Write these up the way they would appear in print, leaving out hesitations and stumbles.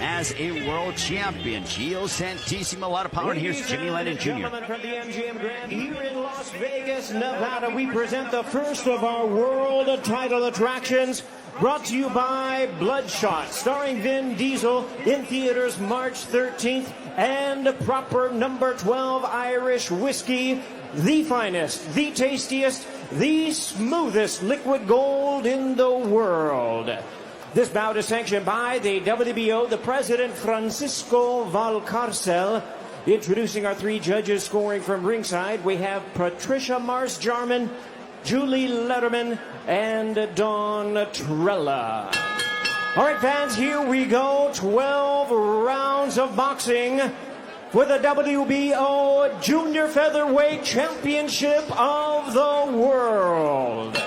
as a world champion. Gio Santisima, a lot of power. And here's Jimmy Lennon Jr. Gentlemen, from the MGM Grand here in Las Vegas, Nevada, we present the first of our world title attractions, brought to you by Bloodshot, starring Vin Diesel, in theaters March 13th, and proper number 12 Irish whiskey, the finest, the tastiest, the smoothest liquid gold in the world. This bout is sanctioned by the WBO, the president, Francisco Valcarcel. Introducing our three judges scoring from ringside, we have Patricia Mars-Jarman, Julie Letterman, and Dawn Trella. All right, fans, here we go. 12 rounds of boxing for the WBO Junior Featherweight Championship of the World.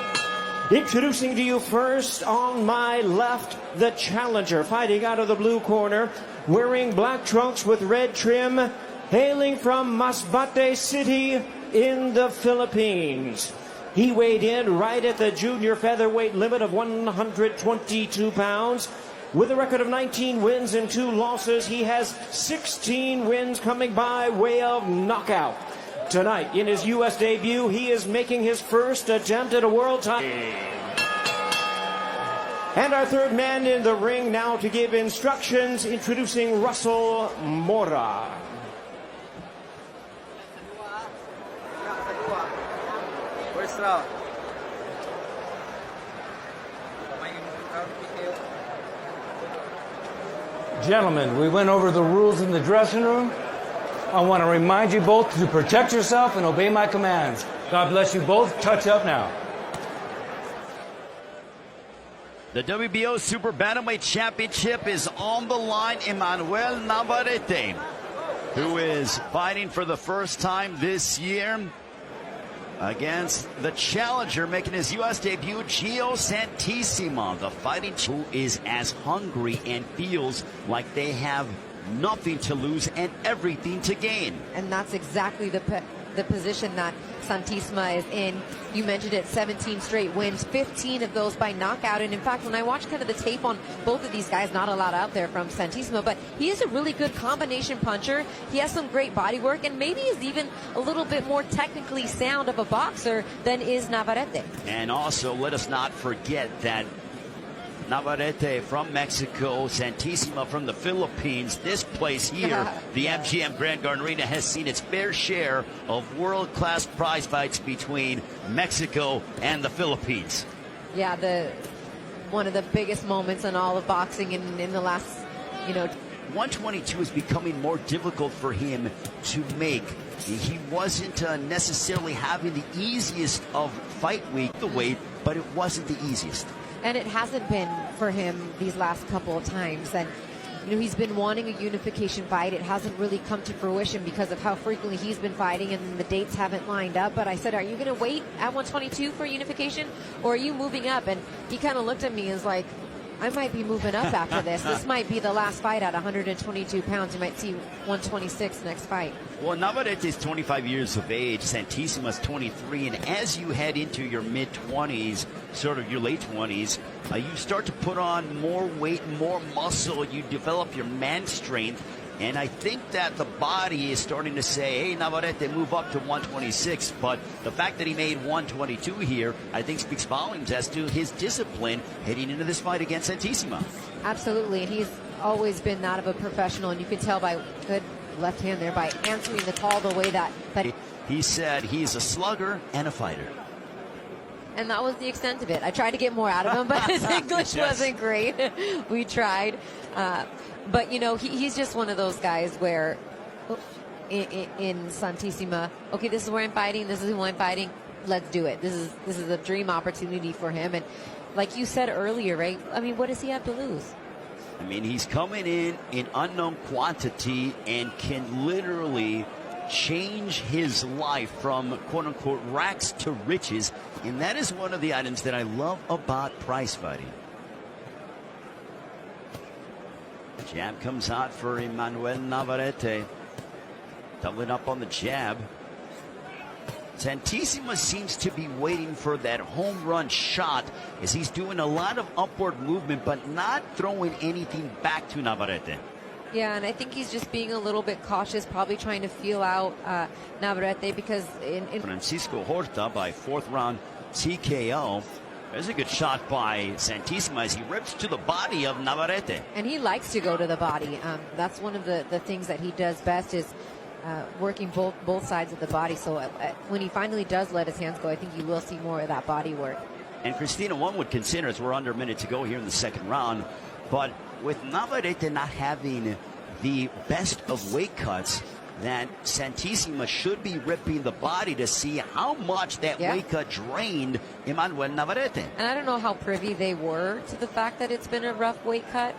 Introducing to you first, on my left, the challenger, fighting out of the blue corner, wearing black trunks with red trim, hailing from Masbate City in the Philippines. He weighed in right at the junior featherweight limit of 122 pounds. With a record of 19 wins and 2 losses, he has 16 wins coming by way of knockout. Tonight, in his U.S. debut, he is making his first attempt at a world title. And our third man in the ring now to give instructions, introducing Russell Mora. Gentlemen, we went over the rules in the dressing room. I want to remind you both to protect yourself and obey my commands. God bless you both. Touch up now. The WBO Super Bantamweight Championship is on the line. Emmanuel Navarrete, who is fighting for the first time this year against the challenger making his U.S. debut, Gio Santisima, the fighting who is as hungry and feels like they have nothing to lose and everything to gain. And that's exactly the position that Santisima is in. You mentioned it, 17 straight wins, 15 of those by knockout. And in fact, when I watch kind of the tape on both of these guys, not a lot out there from Santisima, but he is a really good combination puncher. He has some great body work, and maybe is even a little bit more technically sound of a boxer than is Navarrete. And also, let us not forget that Navarrete from Mexico, Santisima from the Philippines. This place here, the MGM Grand Garden Arena, has seen its fair share of world-class prize fights between Mexico and the Philippines. Yeah, one of the biggest moments in all of boxing in the last, 122 is becoming more difficult for him to make. He wasn't necessarily having the easiest of fight week, the weight, but it wasn't the easiest. And it hasn't been for him these last couple of times. And, he's been wanting a unification fight. It hasn't really come to fruition because of how frequently he's been fighting and the dates haven't lined up. But I said, are you going to wait at 122 for unification, or are you moving up? And he kind of looked at me and was like, I might be moving up after this. This might be the last fight at 122 pounds. You might see 126 next fight. Well, Navarrete is 25 years of age. Santisima is 23. And as you head into your mid-20s, sort of your late 20s, you start to put on more weight, more muscle. You develop your man strength. And I think that the body is starting to say, hey, Navarrete, move up to 126. But the fact that he made 122 here, I think speaks volumes as to his discipline heading into this fight against Santisima. Absolutely. And he's always been that of a professional. And you can tell by good left hand there, by answering the call the way that he said he's a slugger and a fighter. And that was the extent of it. I tried to get more out of him, but his English wasn't great. We tried. But, he's just one of those guys where in Santisima, okay, this is where I'm fighting. This is who I'm fighting. Let's do it. This is a dream opportunity for him. And like you said earlier, right? I mean, what does he have to lose? I mean, he's coming in unknown quantity and can literally change his life from quote-unquote rags to riches. And that is one of the items that I love about prize fighting. Jab comes out for Emmanuel Navarrete. Doubling up on the jab. Santisima seems to be waiting for that home run shot as he's doing a lot of upward movement but not throwing anything back to Navarrete. Yeah, and I think he's just being a little bit cautious, probably trying to feel out Navarrete because Francisco Horta by fourth round TKO. There's a good shot by Santisima as he rips to the body of Navarrete. And he likes to go to the body. That's one of the things that he does best is working both sides of the body. So when he finally does let his hands go, I think you will see more of that body work. And Christina, one would consider, as we're under a minute to go here in the second round, but with Navarrete not having the best of weight cuts, that Santisima should be ripping the body to see how much that weight cut drained Emmanuel Navarrete. And I don't know how privy they were to the fact that it's been a rough weight cut.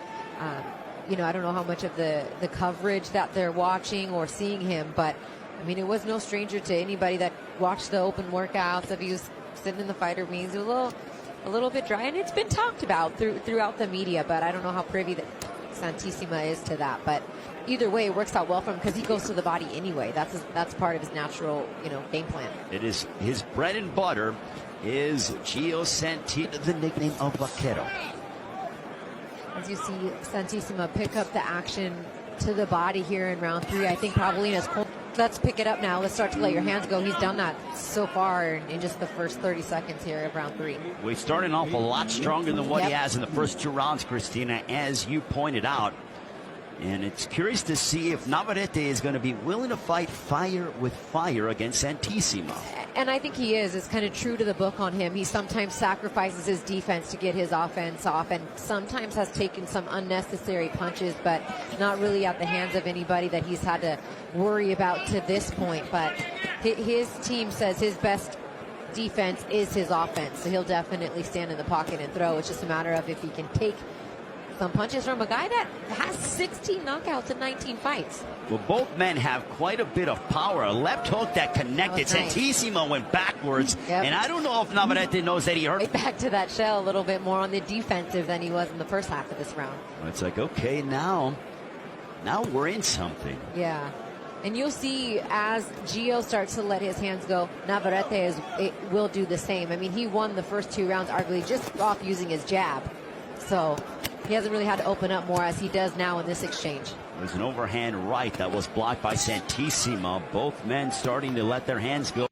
You know, I don't know how much of the coverage that they're watching or seeing him, but I mean, it was no stranger to anybody that watched the open workouts. If he was sitting in the fighter meetings, it was a little bit dry, and it's been talked about throughout the media, but I don't know how privy that Santisima is to that. But either way, it works out well for him because he goes to the body anyway. That's part of his natural, game plan. It is his bread and butter is Gio Santisima, the nickname of Vaquero. As you see Santisima pick up the action to the body here in round 3, I think Paulina's let's pick it up now. Let's start to let your hands go. He's done that so far in just the first 30 seconds here of round 3. We're starting off a lot stronger than what he has in the first 2 rounds, Christina, as you pointed out. And it's curious to see if Navarrete is going to be willing to fight fire with fire against Santisima. And I think he is. It's kind of true to the book on him. He sometimes sacrifices his defense to get his offense off and sometimes has taken some unnecessary punches, but not really at the hands of anybody that he's had to worry about to this point. But his team says his best defense is his offense. So he'll definitely stand in the pocket and throw. It's just a matter of if he can take some punches from a guy that has 16 knockouts in 19 fights. Well, both men have quite a bit of power. A left hook that connected. Santisima went backwards, and I don't know if Navarrete knows that he hurt. Right back to that shell a little bit more on the defensive than he was in the first half of this round. It's like, okay, now we're in something. Yeah. And you'll see as Gio starts to let his hands go, Navarrete will do the same. I mean, he won the first 2 rounds arguably just off using his jab. So he hasn't really had to open up more as he does now in this exchange. There's an overhand right that was blocked by Santisima. Both men starting to let their hands go.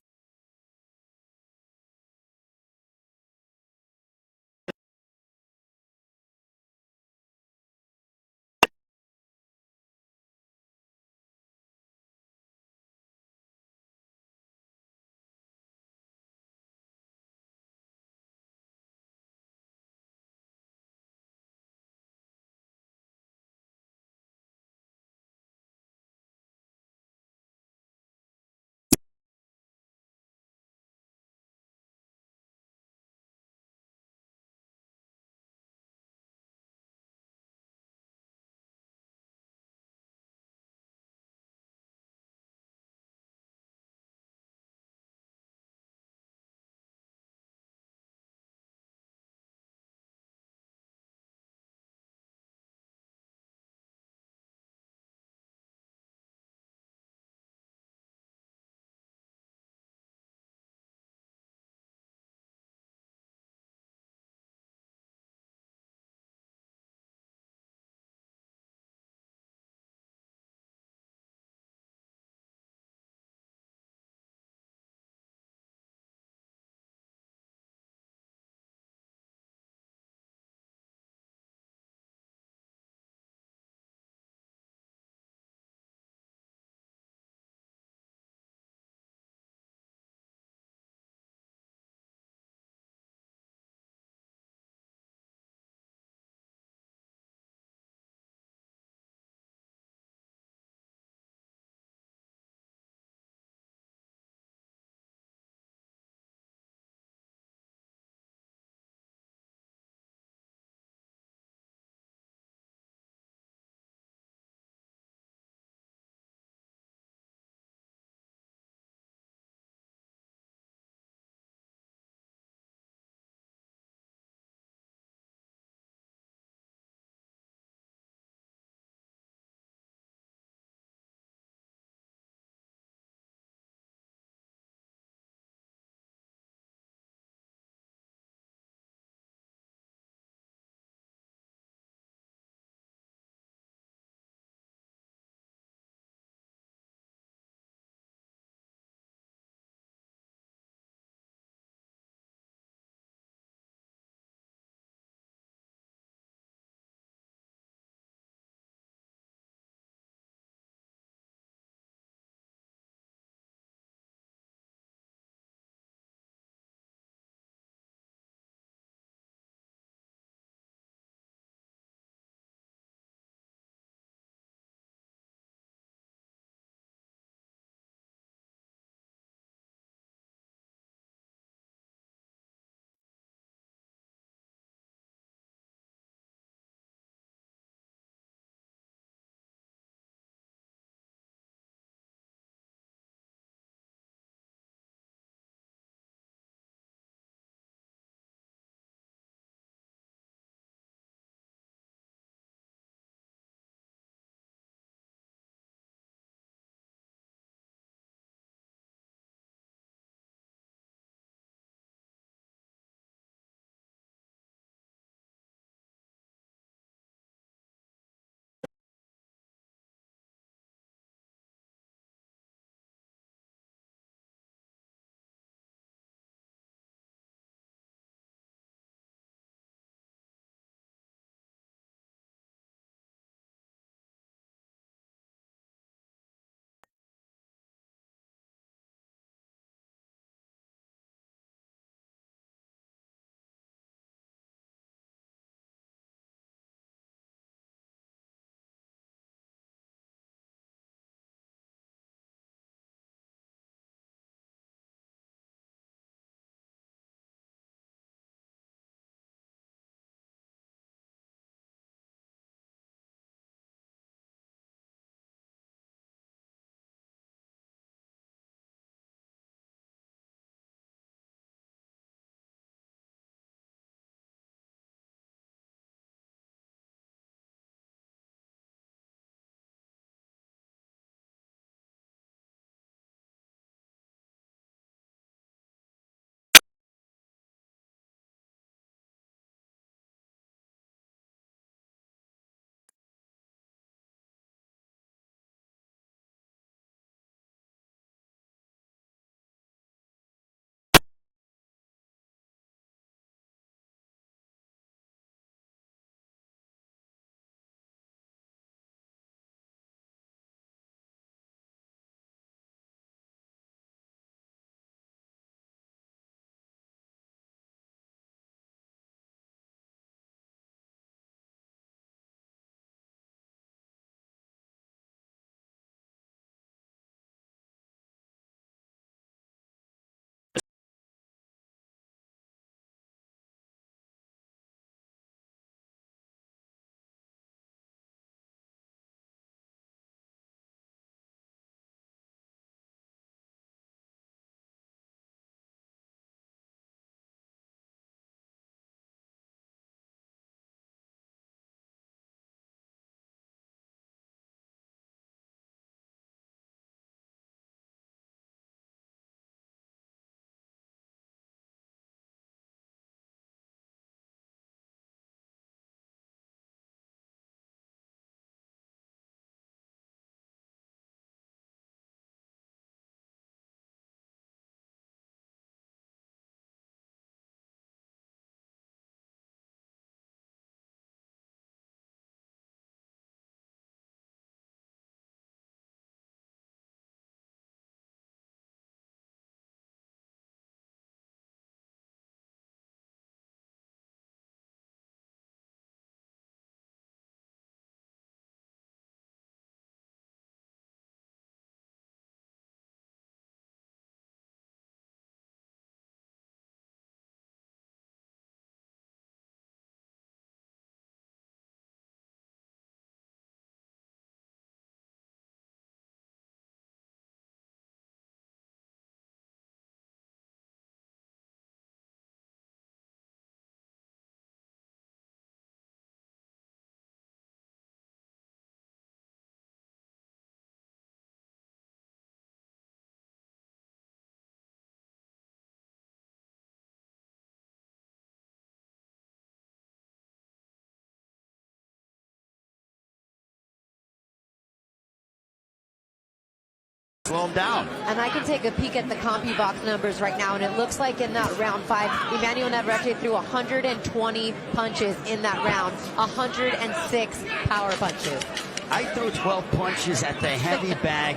slow him down. And I can take a peek at the CompuBox numbers right now, and it looks like in that round 5, Emmanuel Navarrete threw 120 punches in that round, 106 power punches. I threw 12 punches at the heavy bag.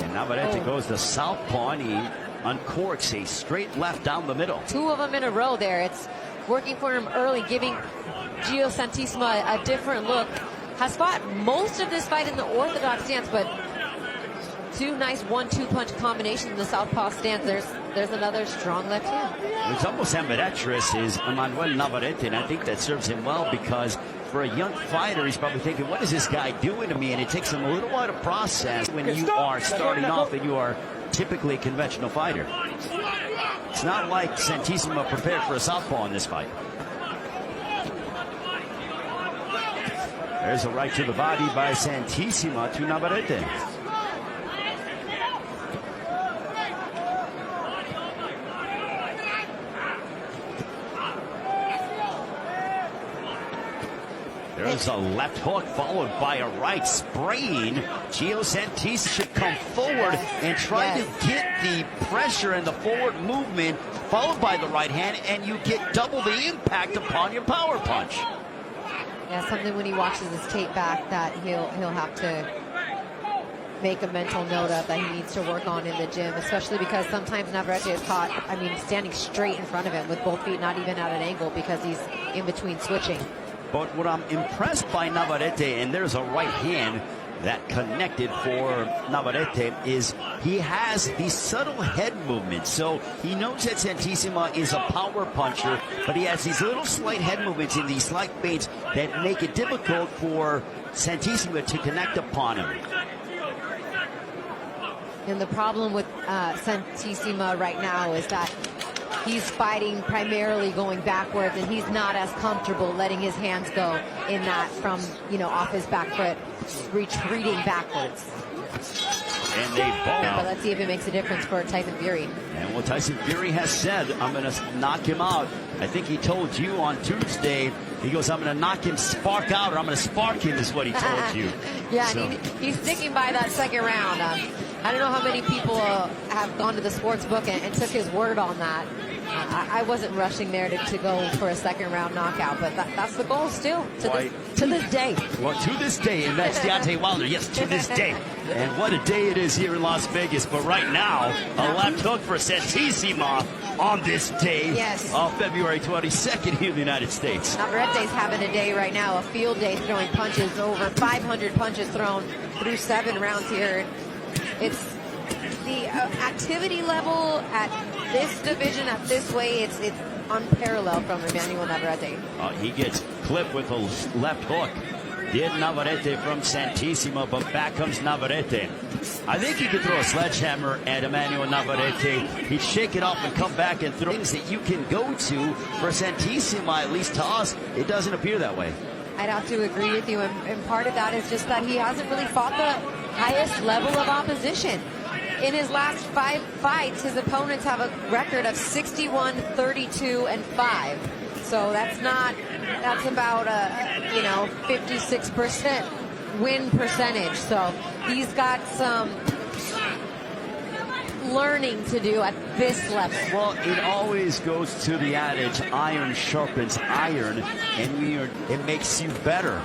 And Navarrete goes to southpaw, and he uncorks a straight left down the middle. 2 of them in a row there. It's working for him early, giving Gio Santisima a different look. Has fought most of this fight in the orthodox stance, but 2 nice 1-2 punch combinations in the southpaw stance. There's another strong left hand. It's almost ambidextrous is Emmanuel Navarrete, and I think that serves him well because for a young fighter, he's probably thinking, what is this guy doing to me? And it takes him a little while to process when you are starting off and you are typically a conventional fighter. It's not like Santisima prepared for a southpaw in this fight. There's a right to the body by Santisima to Navarrete. There's a left hook followed by a right spraying. Gio Santisima should come forward and try to get the pressure and the forward movement followed by the right hand, and you get double the impact upon your power punch. Yeah, something when he watches his tape back that he'll have to make a mental note of, that he needs to work on in the gym, especially because sometimes Navarrete is caught, standing straight in front of him with both feet not even at an angle because he's in between switching. But what I'm impressed by Navarrete, and there's a right hand that connected for Navarrete, is he has these subtle head movements. So he knows that Santisima is a power puncher, but he has these little slight head movements and these slight feints that make it difficult for Santisima to connect upon him. And the problem with Santisima right now is that he's fighting primarily going backwards, and he's not as comfortable letting his hands go in that from, off his back foot, retreating backwards. And they both. But let's see if it makes a difference for Tyson Fury. And what Tyson Fury has said, I'm going to knock him out. I think he told you on Tuesday, he goes, I'm going to knock him spark out, or I'm going to spark him, is what he told you. Yeah, so. and he's sticking by that second round. I don't know how many people have gone to the sports book and took his word on that. I wasn't rushing there to go for a second round knockout, but that's the goal still to this day. Well, to this day, and that's Deontay Wilder. Yes, to this day. And what a day it is here in Las Vegas. But right now, a left hook for Santisima on this day of February 22nd here in the United States. Navarrete's having a day right now, a field day, throwing punches, over 500 punches thrown through 7 rounds here. It's the activity level at this division, at this weight, it's unparalleled from Emmanuel Navarrete. He gets clipped with a left hook. Did Navarrete from Santisima, but back comes Navarrete. I think he could throw a sledgehammer at Emmanuel Navarrete. He'd shake it off and come back and throw things that you can go to. For Santisima, at least to us, it doesn't appear that way. I'd have to agree with you, and part of that is just that he hasn't really fought the highest level of opposition. In his last 5 fights, his opponents have a record of 61, 32, and 5. So that's about a 56% win percentage. So he's got some learning to do at this level. Well, it always goes to the adage, iron sharpens iron, and it makes you better.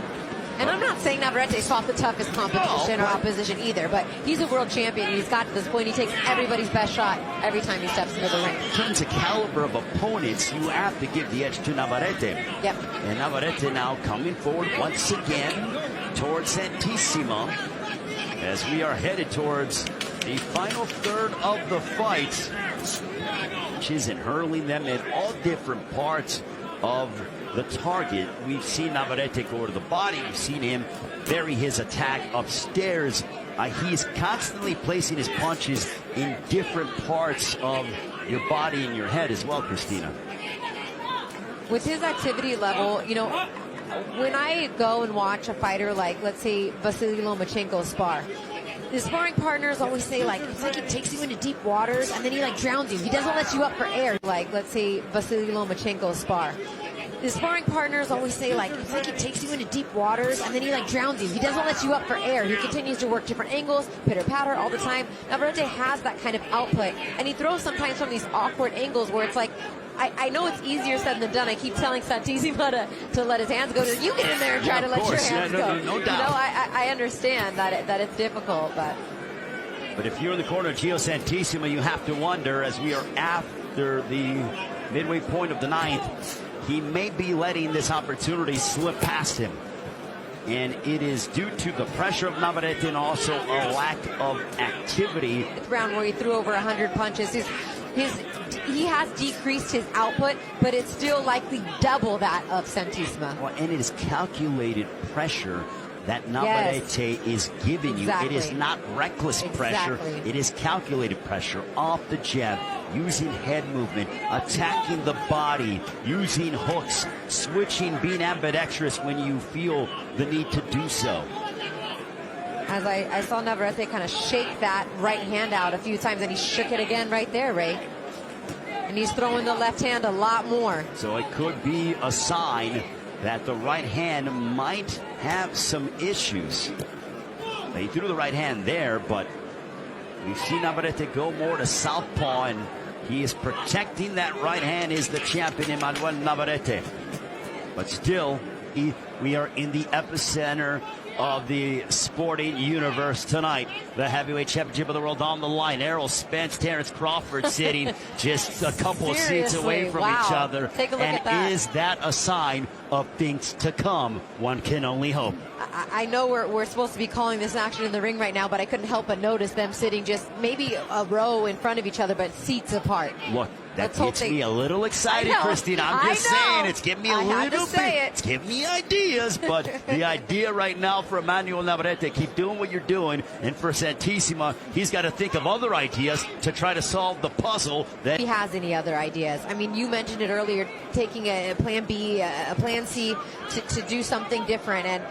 And I'm not saying Navarrete's fought the toughest competition or opposition either, but he's a world champion. He's got to this point. He takes everybody's best shot every time he steps into the ring. In terms of caliber of opponents, you have to give the edge to Navarrete. Yep. And Navarrete now coming forward once again towards Santisima as we are headed towards the final third of the fight. She's hurling them in all different parts of the target. We've seen Navarrete go to the body. We've seen him bury his attack upstairs. He's constantly placing his punches in different parts of your body and your head as well, Christina. With his activity level, when I go and watch a fighter like, let's say, Vasily Lomachenko spar, the sparring partners always say, it's like he takes you into deep waters and then he drowns you. He doesn't let you up for air. Like, let's say, Vasily Lomachenko spar. the sparring partners always say, like, it's like he takes you into deep waters and then he like drowns you. He doesn't let you up for air. He continues to work different angles, pitter-patter all the time. Navarrete has that kind of output, and he throws sometimes from these awkward angles where it's like, I know it's easier said than done. I keep telling Santisima to let his hands go. You get in there and try to let your hands go. No doubt. You know, I understand that it's difficult, But if you're in the corner of Gio Santisima, you have to wonder, as we are after the midway point of the 9th, he may be letting this opportunity slip past him. And it is due to the pressure of Navarrete and also a lack of activity. It's round where he threw over 100 punches. He has decreased his output, but it's still likely double that of Santisima. Well, and it is calculated pressure that Navarrete is giving you. It is not reckless pressure. It is calculated pressure off the jab, using head movement, attacking the body, using hooks, switching, being ambidextrous when you feel the need to do so. As I saw Navarrete kind of shake that right hand out a few times, and he shook it again right there, Ray. And he's throwing the left hand a lot more. So it could be a sign that the right hand might have some issues. He threw the right hand there, but we've seen Navarrete go more to southpaw, and he is protecting that right hand, is the champion, Emmanuel Navarrete. But still, we are in the epicenter of the sporting universe tonight. The heavyweight championship of the world on the line. Errol Spence, Terrence Crawford sitting just a couple of seats away from each other. Take a look at that. And is that a sign of things to come? One can only hope. I know we're supposed to be calling this action in the ring right now, but I couldn't help but notice them sitting just maybe a row in front of each other, but seats apart. Look, that gets me a little excited, Christine. I'm just saying, it's giving me a little bit. It's giving me ideas, but the idea right now for Emmanuel Navarrete, keep doing what you're doing, and for Santisima, he's got to think of other ideas to try to solve the puzzle. That he has any other ideas? I mean, you mentioned it earlier, taking a plan B, a plan C to do something different, and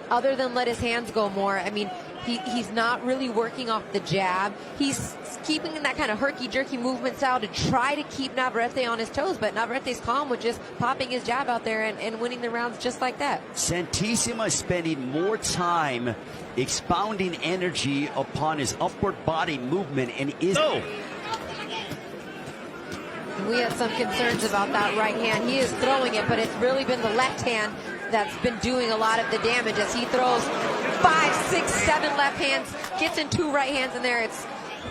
other than let his hands go more, I mean, he's not really working off the jab. He's keeping in that kind of herky-jerky movement style to try to keep Navarrete on his toes, but Navarrete's calm with just popping his jab out there and winning the rounds just like that. Santisima is spending more time expounding energy upon his upward body movement and is... We have some concerns about that right hand. He is throwing it, but it's really been the left hand that's been doing a lot of the damage as he throws 5, 6, 7 left hands, gets in 2 right hands in there. It's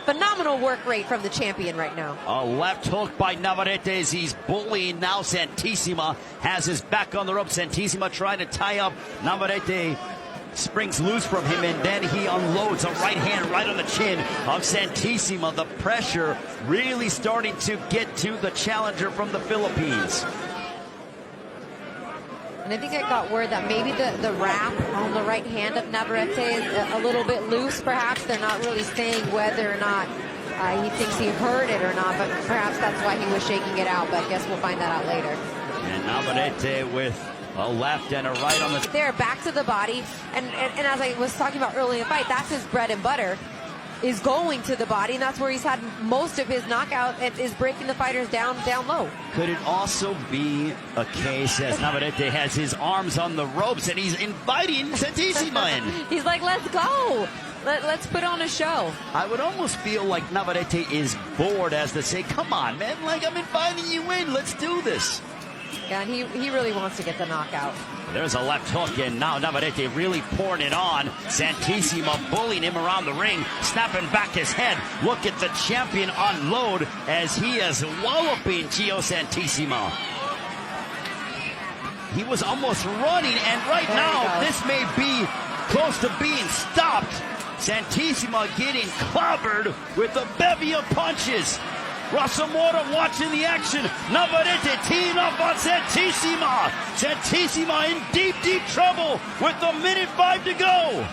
phenomenal work rate from the champion right now. A left hook by Navarrete as he's bullying now. Santisima has his back on the rope. Santisima trying to tie up. Navarrete springs loose from him, and then he unloads a right hand right on the chin of Santisima. The pressure really starting to get to the challenger from the Philippines. And I think I got word that maybe the wrap on the right hand of Navarrete is a little bit loose, perhaps. They're not really saying whether or not he thinks he heard it or not, but perhaps that's why he was shaking it out, but I guess we'll find that out later. And Navarrete with a left and a right on the... There, back to the body, and as I was talking about early in the fight, that's his bread and butter, is going to the body, and that's where he's had most of his knockout, and is breaking the fighters down low. Could it also be a case as Navarrete has his arms on the ropes and he's inviting Santisima in? He's like, let's go. Let's put on a show. I would almost feel like Navarrete is bored as to say, come on, man, like I'm inviting you in. Let's do this. Yeah, and he really wants to get the knockout. There's a left hook, and now Navarrete really pouring it on. Santisima bullying him around the ring, snapping back his head. Look at the champion unload as he is walloping Gio Santisima. He was almost running, and right now this may be close to being stopped. Santisima getting clobbered with a bevy of punches. Russell Mora watching the action. Navarrete teeing up on Santisima. Santisima in deep, deep trouble with 1:05 to go.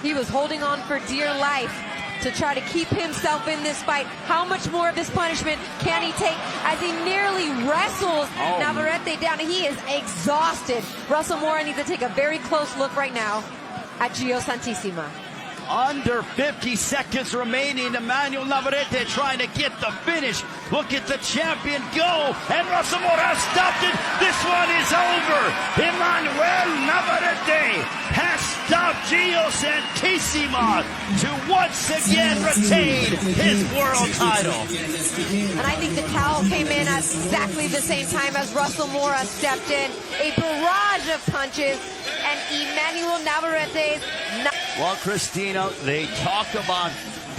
He was holding on for dear life to try to keep himself in this fight. How much more of this punishment can he take as he nearly wrestles Navarrete down? He is exhausted. Russell Mora needs to take a very close look right now at Gio Santisima. Under 50 seconds remaining. Emmanuel Navarrete trying to get the finish. Look at the champion go. And Russell Mora stopped it. This one is over. Emmanuel Navarrete has stopped Gio Santisima to once again retain his world title. And I think the towel came in at exactly the same time as Russell Mora stepped in. A barrage of punches, and Emmanuel Navarrete's... Well, Christina, they talk about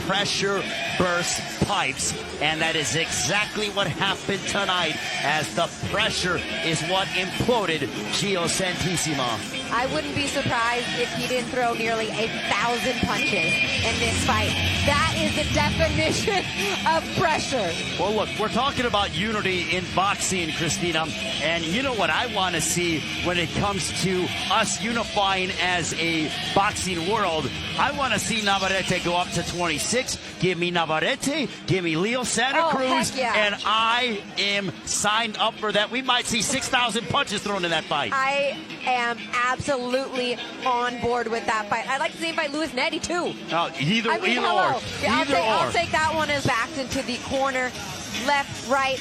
pressure burst pipes, and that is exactly what happened tonight, as the pressure is what imploded Gio Santisima. I wouldn't be surprised if he didn't throw nearly 1,000 punches in this fight. That is the definition of pressure. Well, look, we're talking about unity in boxing, Christina, and you know what I want to see when it comes to us unifying as a boxing world? I want to see Navarrete go up to 26. Give me Navarrete, give me Leo Santa Cruz, heck yeah. and I am signed up for that. We might see 6,000 punches thrown in that fight. I am absolutely on board with that fight. I'd like to see him fight Luis Netti too. Either or. I'll take that one as backed into the corner. Left, right,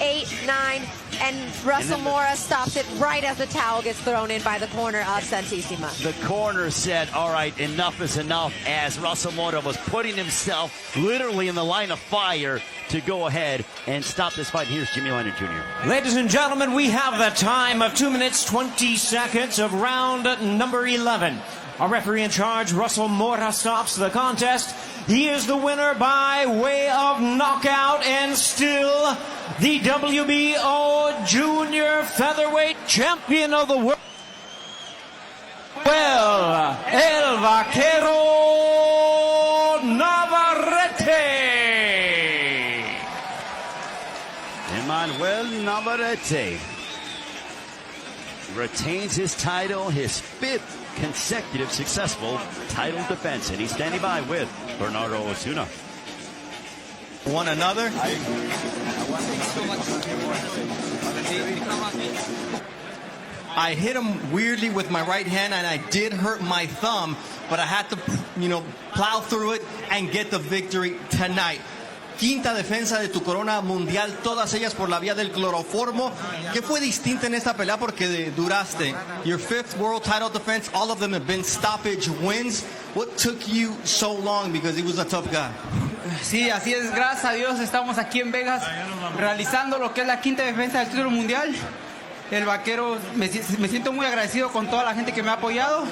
8, 9, and Russell Mora stops it right as the towel gets thrown in by the corner of Santisima. The corner said, all right, enough is enough, as Russell Mora was putting himself literally in the line of fire to go ahead and stop this fight. Here's Jimmy Leonard Jr. Ladies and gentlemen, we have the time of 2 minutes, 20 seconds of round number 11. Our referee in charge, Russell Mora, stops the contest. He is the winner by way of knockout and still the WBO Junior Featherweight Champion of the world. Well, El Vaquero Navarrete. Emmanuel Navarrete retains his title, his 5th consecutive successful title defense, and he's standing by with Bernardo Osuna. One another. I hit him weirdly with my right hand, and I did hurt my thumb, but I had to, plow through it and get the victory tonight. Quinta defensa de tu corona mundial, todas ellas por la vía del cloroformo. ¿Qué fue distinta en esta pelea porque duraste? Your 5th world title defense, all of them have been stoppage wins. What took you so long? Because he was a tough guy. Sí, así es, gracias a Dios estamos aquí en Vegas realizando lo que es la quinta defensa del título mundial. El Vaquero, me siento muy agradecido con toda la gente que me ha apoyado,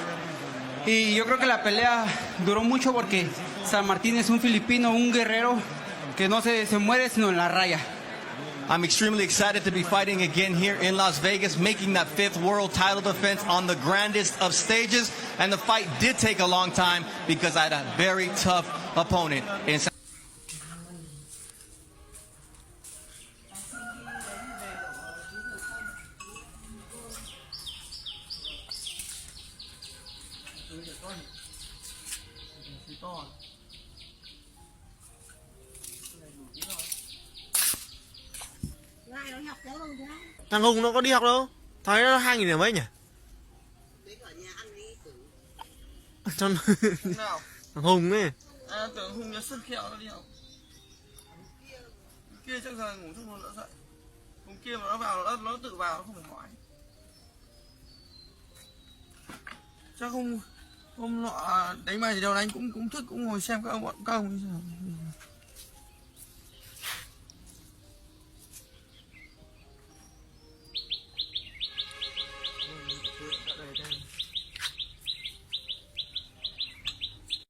y yo creo que la pelea duró mucho porque San Martín es un filipino, un guerrero que no se muere sino en la raya. I'm extremely excited to be fighting again here in Las Vegas, making that 5th world title defense on the grandest of stages. And the fight did take a long time because I had a very tough opponent. Thằng Hùng nó có đi học đâu, thấy nó 2.000 điểm mấy nhỉ? Thằng Hùng ấy. Tưởng Hùng nhớ sân kẹo nó đi học. Kia chắc giờ ngủ xong rồi nó dậy. Hùng kia mà nó vào nó tự vào, nó không phải hỏi. Chắc hôm nọ đánh bài thì đâu đánh cũng thức, cũng ngồi xem các ông như thế nào.